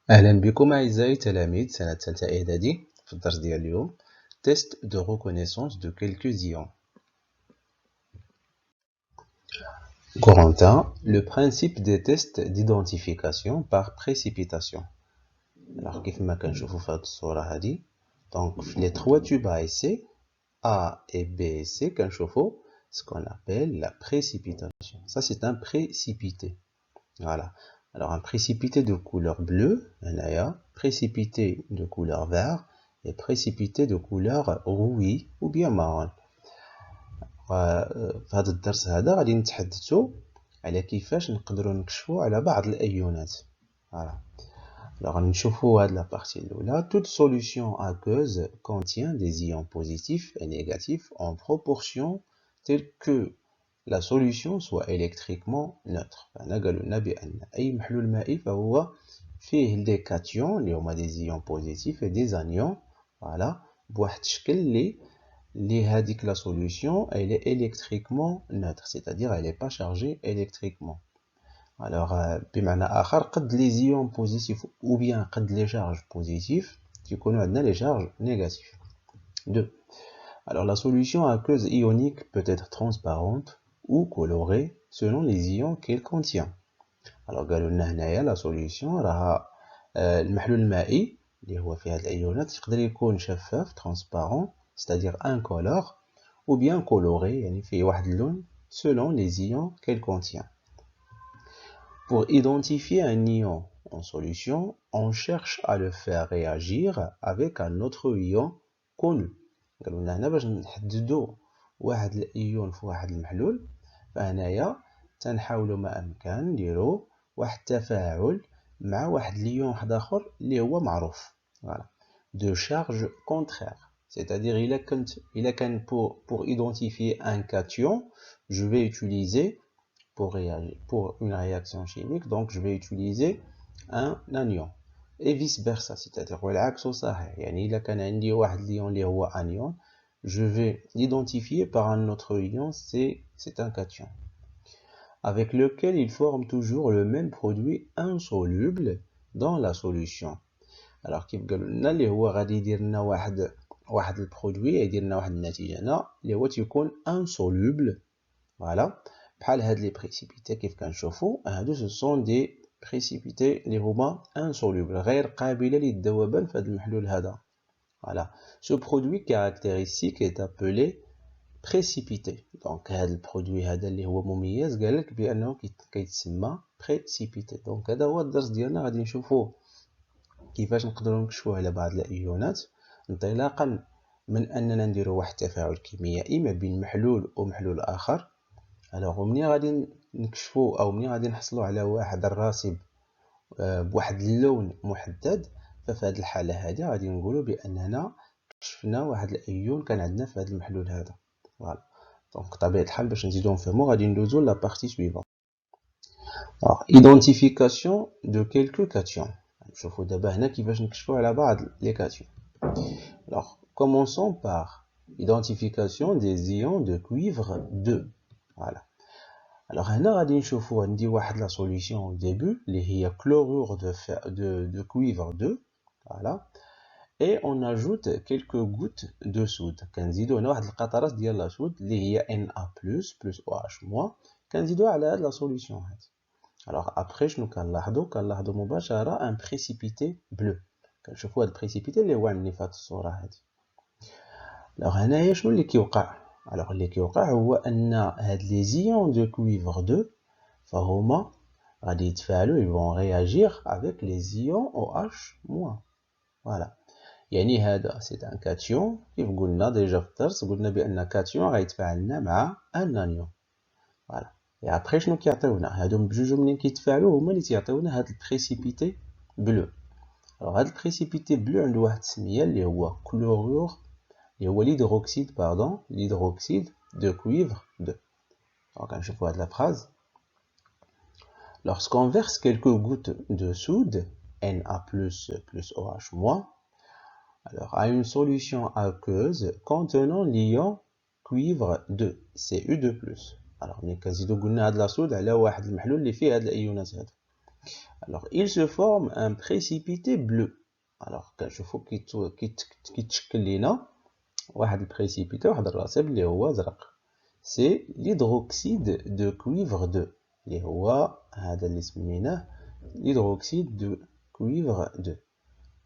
أهلا بكم أعزائي تلاميذ سنة ثالثة إعدادي. في الدرس ديال اليوم test de reconnaissance de quelques ions. Corentin, le principe des tests d'identification par précipitation. Alors كيف ما كنشوفوا في هذه الصورة هذه، donc في les trois tubes A et C, A et B et C كنشوفوا ce qu'on appelle la précipitation. Ça c'est un précipité. Voilà. Alors un précipité de couleur bleue, précipité de couleur vert et précipité de couleur rouille ou bien marron. في هذا الدرس هذا غادي نتحدثوا على كيفاش نقدروا نكشفوا على بعض الايونات. Voilà. Alors نشوفوا هاد la partie الاولى. Toute solution aqueuse contient des ions positifs et négatifs en proportion telle que la solution soit électriquement neutre. فهنا قالوا لنا بأن أي محلول مائي فهو فيه des cations اللي هما des ions positifs et des anions. Voilà. بواحد الشكل اللي هذيك la solution elle est électriquement neutre, c'est-à-dire elle n'est pas chargée électriquement. Alors بمعنى آخر قد les ions positifs ou bien قد les charges positifs يكونوا عندنا les charges négatifs. 2. Alors la solution aqueuse ionique peut être transparente ou colorée selon les ions qu'elle contient. Alors قالوا لنا هنايا la solution راها المحلول المائي اللي هو فيه هاد الايونات يقدر يكون شفاف transparent c'est-à-dire incolore ou bien coloré يعني فيه واحد اللون selon les ions qu'elle contient. Pour identifier un ion en solution, on cherche à le faire réagir avec un autre ion connu. قالوا لنا هنا باش نحددوا واحد الايون في واحد المحلول فهنايا تنحاولوا ما امكن نديروا واحد التفاعل مع واحد ليون واحد اخر اللي هو معروف. Voilà. De charge contraire, c'est-à-dire il a qu'un pour identifier un cation, je vais utiliser pour une réaction chimique, donc je vais utiliser un anion et vice versa, c'est-à-dire والعكس صحيح. يعني إذا كان عندي واحد ليون اللي هو anion, je vais l'identifier par un autre ion, c'est un cation avec lequel il forme toujours le même produit insoluble dans la solution. Alors كيف قالوا لنا اللي هو غادي يدير لنا واحد البرودوي يدير لنا واحد النتيجه هنا اللي هو تيكون insoluble. Voilà. بحال هاد لي بريسيبيتي كيف كنشوفوا هادو ce sont des précipités اللي هما insolubles غير قابله للذوبان في هذا المحلول هذا. Voilà. Ce produit caractéristique est appelé précipité. Donc هذا البرودوي هذا اللي هو مميز قال لك بانه كيتسمى précipité. Donc هذا هو الدرس ديالنا غادي نشوفوا كيفاش نقدروا نكشفوا على بعض الايونات انطلاقا من اننا نديروا واحد التفاعل كيميائي ما بين محلول ومحلول اخر. alors ملي غادي نكشفوا او ملي غادي نحصلوا على واحد الراسب بواحد اللون محدد ففي هذه الحاله هذه غادي نقولوا باننا كشفنا واحد الايون كان عندنا في هذا المحلول هذا. فوالا دونك بطبيعه الحال باش نزيدو نفهموا غادي ندوزو لا بارتي سويفون. alors identification de quelques cations. نشوفوا دابا هنا كيفاش نكشفوا على بعض لي كاتيون. alors commençons par identification des ions de cuivre 2. voilà. alors هنا غادي نشوفوا عندي واحد لا solution au début اللي هي chlorure de cuivre 2. voilà. et on ajoute quelques gouttes de soude. كنزيدوا هنا واحد القطرات ديال لا سود اللي هي Na+ plus OH- كنزيدوها على هاد لا solution هادي. alors après شنو كنلاحظوا مباشره ان بريسيبيتي بلو. كنشوفوا هاد البريسيبيتي اللي هو عندي في هاد الصوره هادي. alors هنايا شنو اللي كيوقع؟ alors اللي كيوقع هو ان هاد لي زيون دو كويفر 2 فهما غادي يتفاعلوا ils vont réagir avec les ions OH-. voilà. يعني هذا سي ان كاتيون كيف قلنا ديجا في الدرس قلنا بان كاتيون غيتفاعل لنا مع ان انيون. voilà. et après شنو كيعطيونا هادو بجوج منين كيتفاعلوا هما اللي تيعطيونا هاد البريسيبيتي بلو. alors هاد البريسيبيتي بلو عنده واحد السميه اللي هو كلورور اللي هو l'hydroxyde de cuivre 2. donc نشوفوا هاد لا phrase. lorsqu'on verse quelques gouttes de soude Na+ plus OH- alors à une solution aqueuse contenant l'ion cuivre 2 Cu2+. alors ملي كنزيدو قلنا هاد لا سود على واحد المحلول اللي فيه هاد الايونات هادو. Alors, il se forme un précipité bleu. Alors, كنشوفو كيتشكل لينا واحد البريسيبيتي واحد الراسب اللي هو ازرق. سي l'hydroxyde de cuivre 2 اللي هو هذا اللي سميناه l'hydroxyde de cuivre 2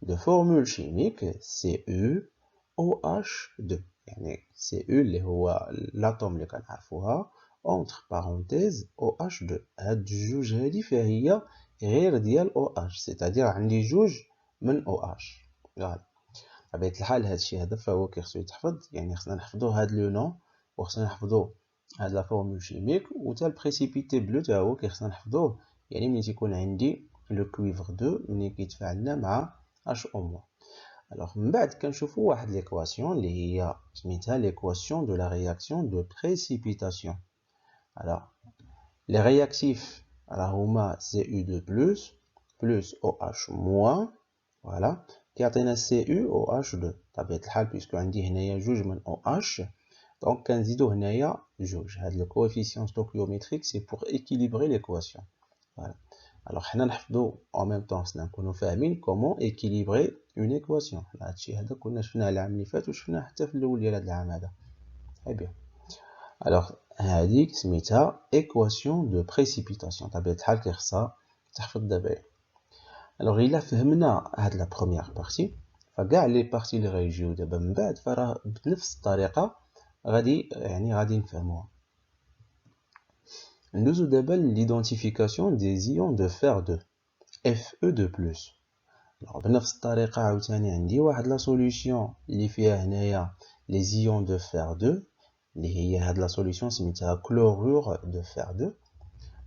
de formule chimique CuOH2. يعني Cu اللي هو الاتوم اللي كنعرفوها entre parenthèses OH2. هاد الجوج هادي فيها هي غير ديال OH، سيتادير عندي جوج من OH. فوالا بطبيعة الحال هادشي هذا فهو كيخصو يتحفظ، يعني خصنا نحفظو هاد لو نون وخصنا نحفظو هاد لا فورمول شيميك، و تا البريسيبيتي بلو تا هو كيخصنا نحفظوه، يعني ملي تيكون عندي لو كويفر 2 ملي كيتفاعلنا مع HO-. Alors من بعد كنشوفو واحد ليكواسيون اللي هي سميتها ليكواسيون دو لا رياكسيون دو بريسيبيتاسيون. alors les réactifs راه هما Cu2 plus OH-. voilà كيعطينا CuOH2 بطبيعة الحال بيسكو عندي هنايا جوج من OH، دونك كنزيدو هنايا جوج. هاد لو كوفيسيون ستوكيوميتريك سي بور équilibrer l'équation. voilà. alors حنا نحفظو en même temps خصنا نكونو فاهمين comment équilibrer une équation. هادشي هذا كنا شفناه العام اللي فات وشفناه حتى في الاول ديال هاد العام هذا. très bien. alors هاديك سميتها équation de précipitation، بطبيعة الحال كيخصها تحفظ دابا. alors إلا فهمنا هاد لا بروميير بارتي فكاع لي بارتي اللي غيجيو دابا من بعد فراه بنفس الطريقة غادي نفهموها. ندوزو دابا للإيدونتيفيكاسيون دي زيون دو فير 2 Fe2+. alors بنفس الطريقة عاوتاني عندي واحد لا سوليوشن اللي فيها هنايا لي زيون دو فير 2 اللي هي هاد لا سوليوشن سميتها كلورور دو فير 2.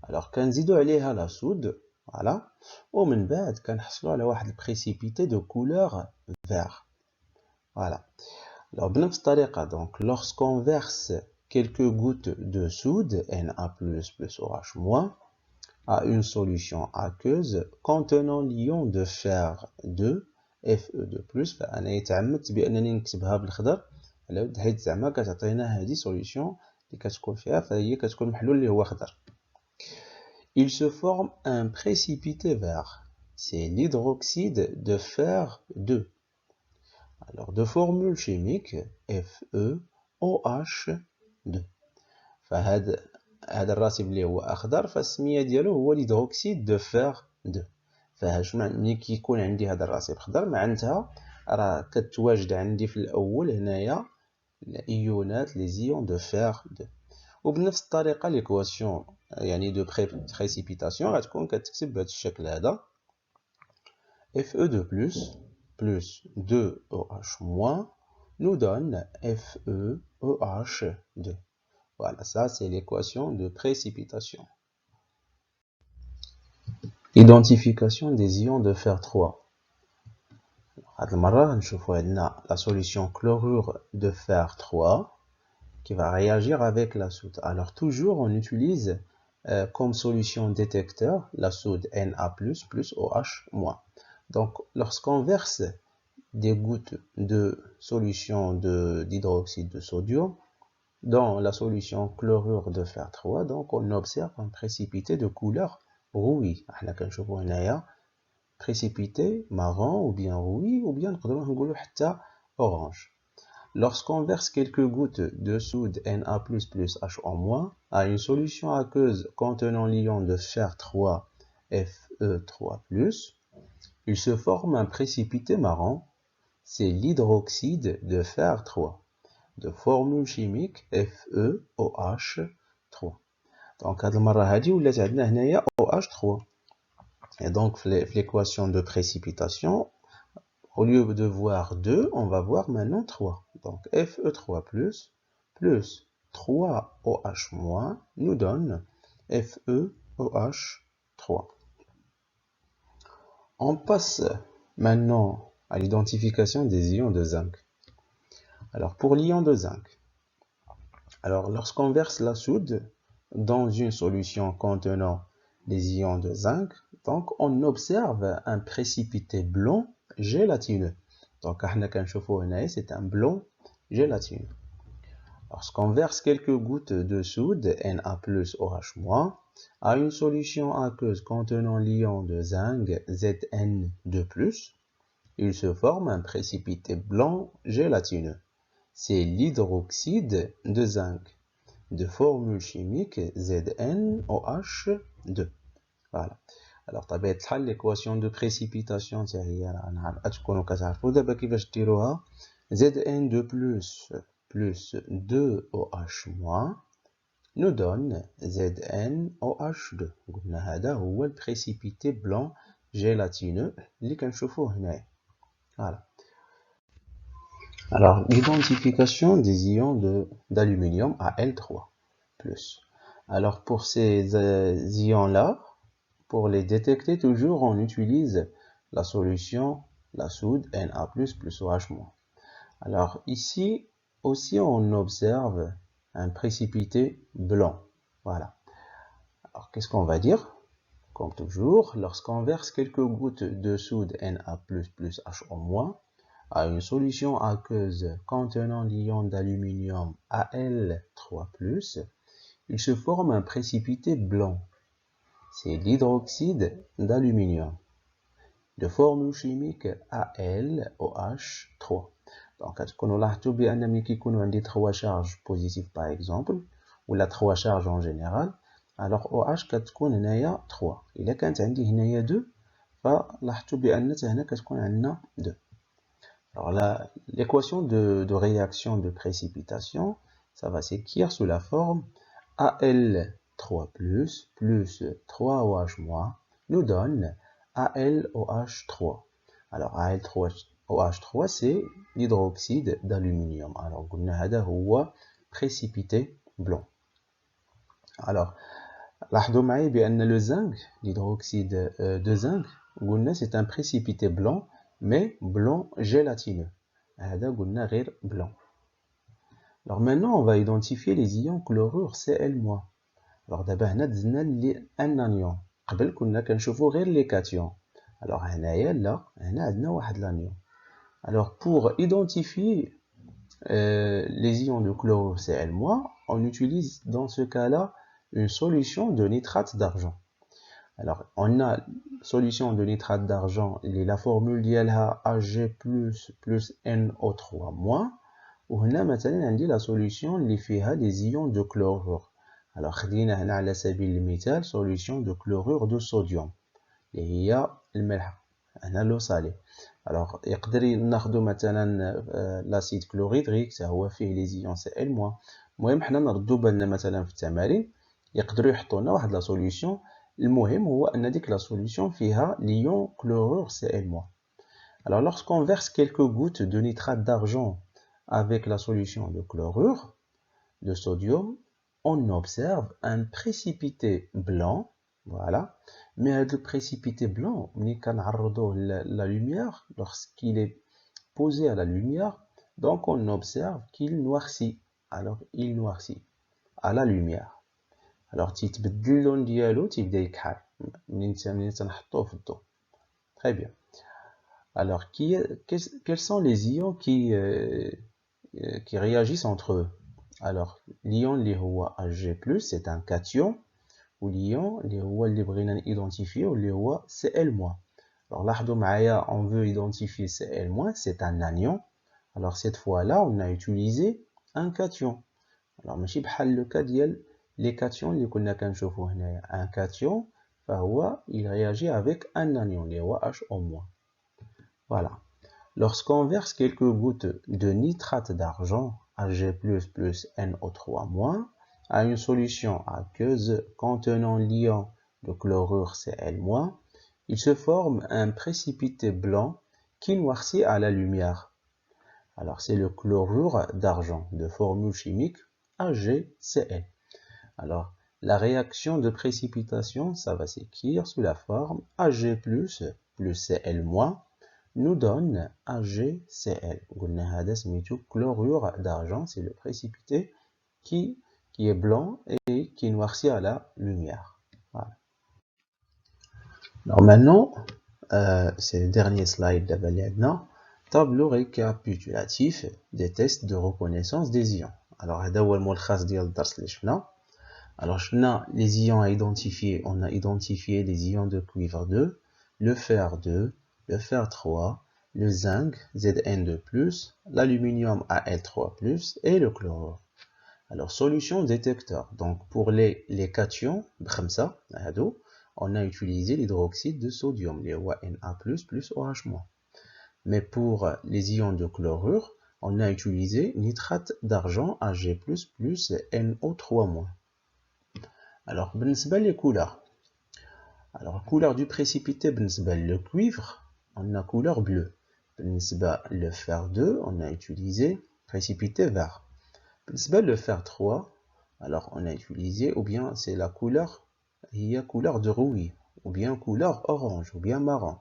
alors كنزيدو عليها لا سود فوالا، ومن بعد كنحصلو على واحد البريسيبيتي دو كولور فير. فوالا alors بنفس الطريقة donc lorsqu'on verse quelques gouttes de soude Na plus OH- à une solution aqueuse contenant l'ion de fer 2 Fe2+. فأنا يتعمدت بأنني نكتبها بالخضر على ود حيت زعما كتعطينا هذه سوليوشن اللي كتكون فيها فهي كتكون محلول اللي هو خضر. il se forme un précipité vert, c'est l'hydroxyde de fer 2. alors de formule chimique FeOH2. فهذا الراسب اللي هو اخضر فالسميه ديالو هو ليدروكسيد دو فير 2. فاش ملي كيكون عندي هذا الراسب خضر معناتها راه كتواجد عندي في الاول هنايا الايونات لي زيون دو فير 2. وبنفس الطريقه ليكواسيون يعني دو بريسيبيتاسيون غتكون كتكتب بهذا الشكل هذا Fe2+ plus 2OH- nous donne FeOH2. Voilà, ça c'est l'équation de précipitation. Identification des ions de fer 3. هاد المرة نشوفو عندنا la solution chlorure de fer 3 qui va réagir avec la soude. Alors toujours on utilise comme solution détecteur la soude Na plus OH-. donc lorsqu'on verse des gouttes de solution d'hydroxyde de sodium dans la solution chlorure de fer 3, donc on observe un précipité de couleur rouille. احنا كنشوفو هنايا précipité marron ou bien rouille ou bien نقدروا نقولوا حتى orange. lorsqu'on verse quelques gouttes de soude Na plus HO- à une solution aqueuse contenant l'ion de fer 3 Fe3+, il se forme un précipité marron, c'est l'hydroxyde de fer 3 de formule chimique FeOH3. donc هاد المرة هادي ولات عندنا هنايا OH3. et donc في l'équation de précipitation au lieu de voir 2 on va voir maintenant 3. donc Fe3+ plus 3OH- nous donne FeOH3. on passe maintenant à l'identification des ions de zinc. alors pour l'ion de zinc, alors lorsqu'on verse la soude dans une solution contenant des ions de zinc, donc on observe un précipité blanc gélatineux. donc c'est un blanc gélatineux. Lorsqu'on verse quelques gouttes de soude Na plus OH- à une solution aqueuse contenant l'ion de zinc Zn2+, il se forme un précipité blanc gélatineux. C'est l'hydroxyde de zinc, de formule chimique ZnOH2. Voilà. Alors, l'équation de précipitation, Zn2 plus 2OH- nous donne ZnOH2. هذا هو le précipité blanc gélatineux اللي كنشوفوه هنايا. Voilà. Alors, l'identification des ions d'aluminium Al3+. Alors, pour ces ions-là, pour les détecter toujours, on utilise la solution, la soude Na+, plus OH-. Alors, ici aussi, on observe un précipité blanc. Voilà. Alors, qu'est-ce qu'on va dire? Comme toujours, lorsqu'on verse quelques gouttes de soude Na+, plus HO-, à une solution aqueuse contenant l'ion d'aluminium Al3+, il se forme un précipité blanc. C'est l'hydroxyde d'aluminium, de formule chimique AlOH3. Donc, on a bien qu'il y a 3 charges positives par exemple, ou la 3 charges en général. Alors, OH كتكون هنايا 3. إلا كانت عندي هنايا 2 فلاحظتوا بأن هنا كتكون عندنا 2. Alors l'équation de réaction de précipitation, ça va s'écrire sous la forme Al3+ plus 3OH- nous donne AlOH3. Alors AlOH3 c'est l'hydroxyde d'aluminium. Alors قلنا هذا هو précipité blanc. Alors لاحظوا معي بأن le zinc, l'hydroxyde de zinc, قلنا c'est un précipité blanc, mais blanc gélatineux. هذا قلنا غير blanc. Alors maintenant on va identifier les ions chlorure Cl-. Alors دابا هنا دزنا لان انيون، قبل كنا كنشوفوا غير لي كاتيون. Alors هنايا لا، هنا عندنا واحد l'anion. Alors pour identifier les ions de chlorure Cl-, on utilise dans ce cas-là une solution de nitrate d'argent. Alors, on a solution de nitrate d'argent, la formule ديالها Ag plus NO3-. وهنا مثلا عندي la solution اللي فيها les ions de chlorure. Alors, خدينا هنا على سبيل المثال solution de chlorure de sodium اللي هي الملح. هنا لو صالي. Alors, يقدر ناخدو مثلا l'acide chlorhydrique هو فيه les ions Cl-. المهم حنا نردو بالنا مثلا في التمارين يقدروا يحطوا لنا واحد لا سوليوشن. المهم هو ان ديك لا سوليوشن فيها l'ion chlorure Cl-. Alors lorsqu'on verse quelques gouttes de nitrate d'argent avec la solution de chlorure de sodium, on observe un précipité blanc. Voilà. Mais le précipité blanc, la lumière, lorsqu'il est posé à la lumière, donc on observe qu'il noircit. Alors il noircit à la lumière. Alors تيتبدل اللون ديالو تيبدا يكحل منين تنحطوه في الضوء. Très bien. Alors quels sont les ions qui réagissent entre eux? Alors l'ion اللي هو Ag+, c'est un cation, ou l'ion اللي هو اللي بغينا identifier اللي هو Cl-. Alors لاحظوا معايا, on veut identifier Cl-, c'est un anion. Alors cette fois-là on a utilisé un cation. Alors ماشي بحال le cas ديال les cations اللي كنا كنشوفوا هنايا. Un cation فهو il réagit avec un anion اللي هو HO-. Voilà. Lorsqu'on verse quelques gouttes de nitrate d'argent Ag+, plus NO3- à une solution aqueuse contenant l'ion de chlorure Cl-, il se forme un précipité blanc qui noircit à la lumière. Alors c'est le chlorure d'argent de formule chimique AgCl. Alors, la réaction de précipitation, ça va s'écrire sous la forme Ag+, plus Cl- nous donne AgCl. Chlorure d'argent, c'est le précipité qui est blanc et qui noircit à la lumière. Voilà. Alors maintenant, c'est le dernier slide de tableau récapitulatif des tests de reconnaissance des ions. Alors هذا هو الملخص ديال الدرس اللي شفنا. Alors شفنا les ions à identifier, on a identifié les ions de cuivre 2, le fer 2, le fer 3, le zinc Zn2+, l'aluminium Al3+, et le chlore. Alors solution détecteur. Donc pour les cations, on a utilisé l'hydroxyde de sodium, les Na+, plus OH-. Mais pour les ions de chlorure, on a utilisé nitrate d'argent Ag+, plus NO3-. Alors, les couleurs. Alors, couleur du précipité, le cuivre, on a couleur bleue. Le fer 2, on a utilisé précipité vert. Le fer 3, alors on a utilisé, ou bien c'est la couleur, il y a couleur de rouille, ou bien couleur orange, ou bien marron.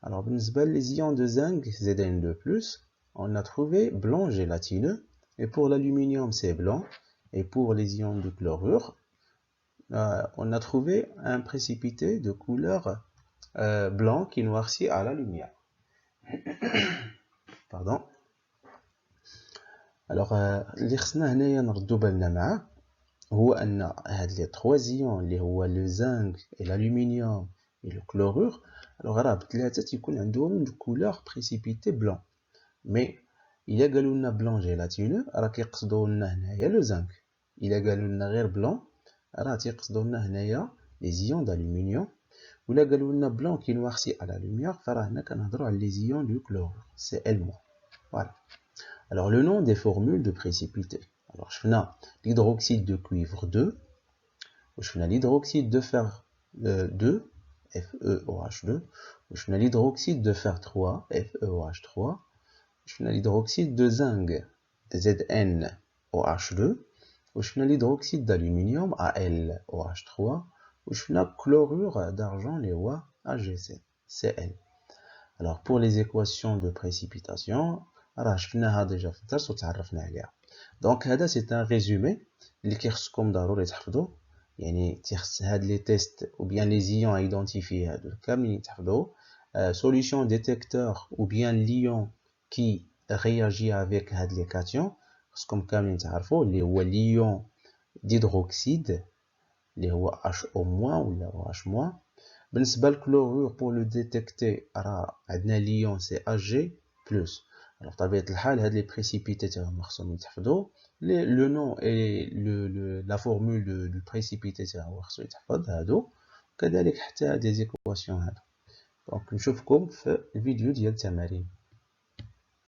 Alors, les ions de zinc, Zn2+, on a trouvé blanc gélatineux, et pour l'aluminium, c'est blanc, et pour les ions de chlorure, on a trouvé un précipité de couleur blanc qui noircit à la lumière. Pardon. Alors, اللي خصنا هنايا نردو بالنا معاه هو أن هاد لي 3 ions اللي هو le zinc et l'aluminium et le chlorure, alors راه بثلاثة تيكون عندهم couleur précipité blanc. Mais إلا قالوا لنا blanc gélatineux راه كيقصدوا لنا هنايا le zinc. إلا قالوا لنا غير blanc راه تيقصدوا لنا هنايا les ions d'aluminium. ولا قالوا لنا blanc qui noircit à la lumière فراه هنا كنهضروا على les ions du chlorure. C'est L-. Voilà. Alors le nom des formules de précipité. Alors je fais l'hydroxyde de cuivre 2, je fais l'hydroxyde de fer 2, FeOH2, je fais l'hydroxyde de fer 3, FeOH3, je fais l'hydroxyde de zinc, ZnOH2, je fais l'hydroxyde d'aluminium, AlOH3, je fais le chlorure d'argent, les AgC, Cl. Alors pour les équations de précipitation, راه شفناها ديجا في الدرس وتعرفنا عليها. دونك هذا سي ان ريزومي اللي كيخصكم ضروري تحفظوه، يعني تيخص هاد لي تيست ou bien les ions à identifier هادو كاملين تحفظوه. solution détecteur ou bien l'ion qui réagit avec هاد لي كاتيون خصكم كاملين تعرفوه، اللي هو l'ion d'hydroxyde اللي هو HO- ولا OH-. بالنسبه للكلورور pour le détecter راه عندنا l'ion c'est Ag+. Alors طبيعة الحال هاد لي بريسيبيتي تاعهم خصهم يتحفظوا، le nom et la formule du précipité تاعو خصو يتحفظ هادو، وكذلك حتى هاد لي زيكواسيون هادو. دونك نشوفكم في الفيديو ديال التمارين.